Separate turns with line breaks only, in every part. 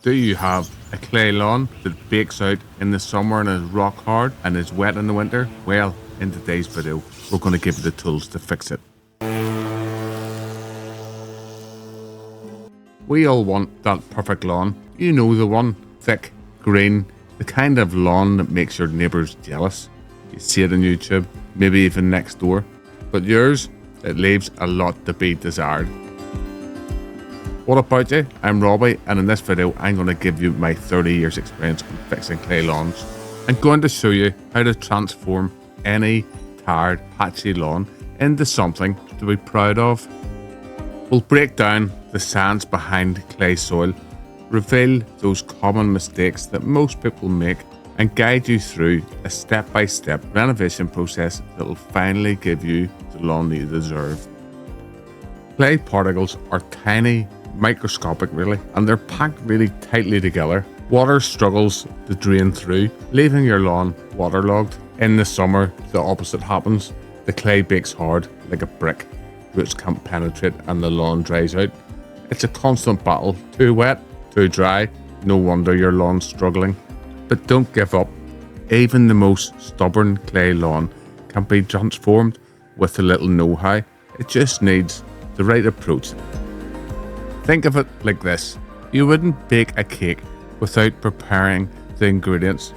Do you have a clay lawn that bakes out in the summer and is rock hard and is wet in the winter? Well, in today's video, we're going to give you the tools to fix it. We all want that perfect lawn. You know the one, thick, green, the kind of lawn that makes your neighbours jealous. You see it on YouTube, maybe even next door. But yours, it leaves a lot to be desired. What about you? I'm Robbie, and in this video I'm going to give you my 30 years experience on fixing clay lawns. I'm going to show you how to transform any tired, patchy lawn into something to be proud of. We'll break down the science behind clay soil, reveal those common mistakes that most people make, and guide you through a step-by-step renovation process that will finally give you the lawn that you deserve. Clay particles are tiny, microscopic really, and they're packed really tightly together. Water struggles to drain through, leaving your lawn waterlogged. In the summer, the opposite happens. The clay bakes hard like a brick. Roots can't penetrate and the lawn dries out. It's a constant battle. Too wet, too dry. No wonder your lawn's struggling. But don't give up. Even the most stubborn clay lawn can be transformed with a little know-how. It just needs the right approach. Think of it like this. You wouldn't bake a cake without preparing the ingredients.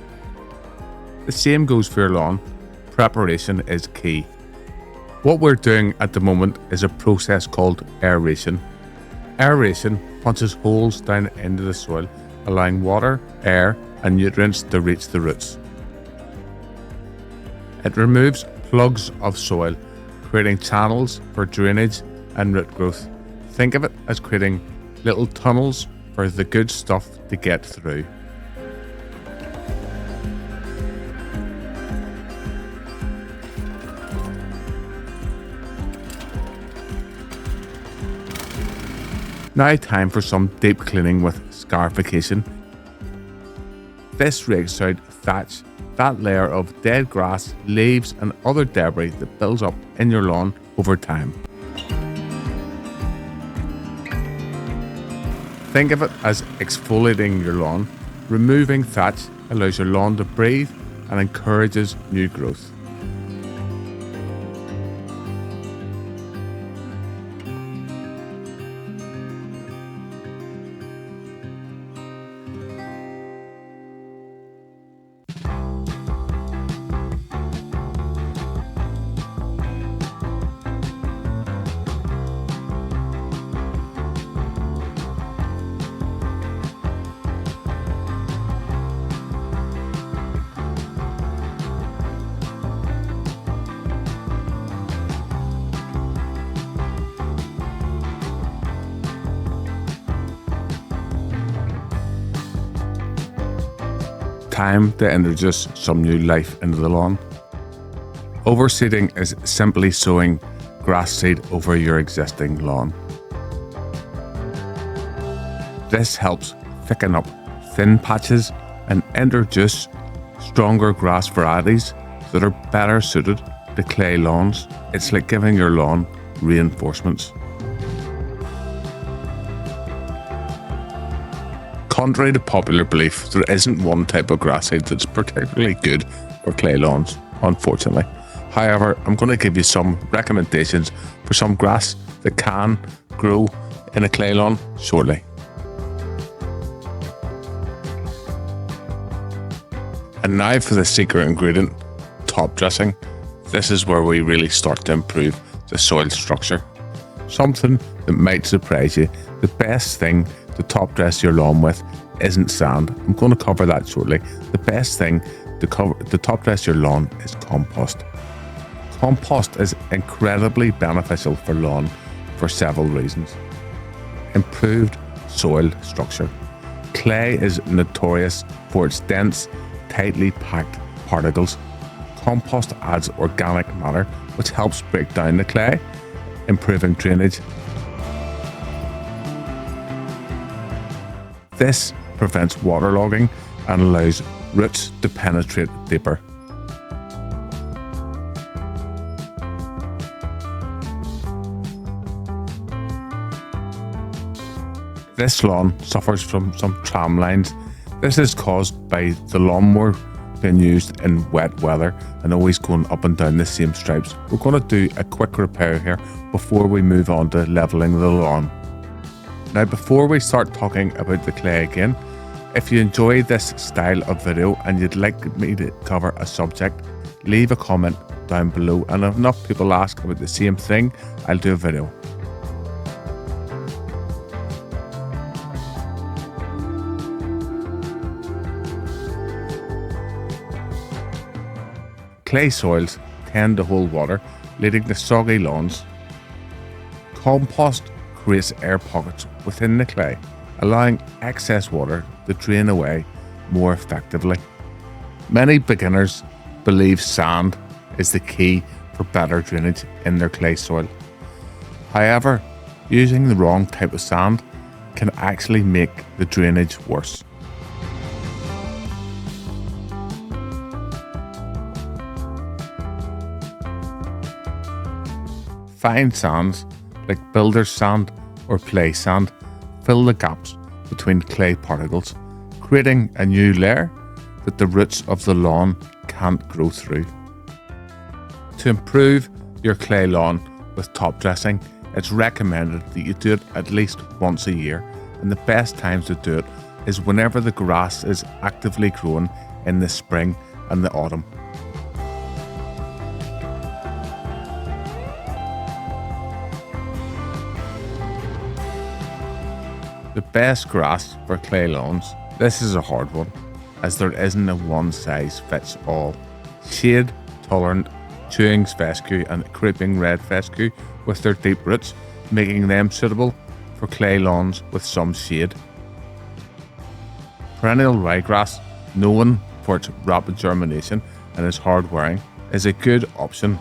The same goes for your lawn. Preparation is key. What we're doing at the moment is a process called aeration. Aeration punches holes down into the soil, allowing water, air, and nutrients to reach the roots. It removes plugs of soil, creating channels for drainage and root growth. Think of it as creating little tunnels for the good stuff to get through. Now time for some deep cleaning with scarification. This rakes out thatch, that layer of dead grass, leaves and other debris that builds up in your lawn over time. Think of it as exfoliating your lawn. Removing thatch allows your lawn to breathe and encourages new growth. Time to introduce some new life into the lawn. Overseeding is simply sowing grass seed over your existing lawn. This helps thicken up thin patches and introduce stronger grass varieties that are better suited to clay lawns. It's like giving your lawn reinforcements. Contrary to popular belief, there isn't one type of grass seed that's particularly good for clay lawns, unfortunately. However, I'm going to give you some recommendations for some grass that can grow in a clay lawn shortly. And now for the secret ingredient, top dressing. This is where we really start to improve the soil structure. Something that might surprise you, the best thing to top dress your lawn with isn't sand. I'm going to cover that shortly. The best thing to top dress your lawn is compost. Compost is incredibly beneficial for lawn for several reasons. Improved soil structure. Clay is notorious for its dense, tightly packed particles. Compost adds organic matter, which helps break down the clay, improving drainage. This prevents waterlogging and allows roots to penetrate deeper. This lawn suffers from some tram lines. This is caused by the lawnmower being used in wet weather and always going up and down the same stripes. We're going to do a quick repair here before we move on to leveling the lawn. Now, before we start talking about the clay again, if you enjoy this style of video and you'd like me to cover a subject, leave a comment down below, and if enough people ask about the same thing, I'll do a video. Clay soils tend to hold water, leading to soggy lawns. Compost creates air pockets within the clay, allowing excess water to drain away more effectively. Many beginners believe sand is the key for better drainage in their clay soil. However, using the wrong type of sand can actually make the drainage worse. Fine sands like builder's sand or play sand fill the gaps between clay particles, creating a new layer that the roots of the lawn can't grow through. To improve your clay lawn with top dressing, it's recommended that you do it at least once a year, and the best times to do it is whenever the grass is actively growing in the spring and the autumn. The best grass for clay lawns. This is a hard one, as there isn't a one size fits all. Shade tolerant chewing fescue and creeping red fescue with their deep roots, making them suitable for clay lawns with some shade. Perennial ryegrass, known for its rapid germination and is hard wearing, is a good option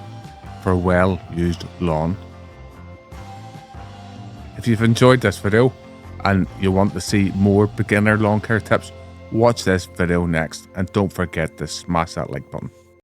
for a well used lawn. If you've enjoyed this video and you want to see more beginner lawn care tips, watch this video next, and don't forget to smash that like button.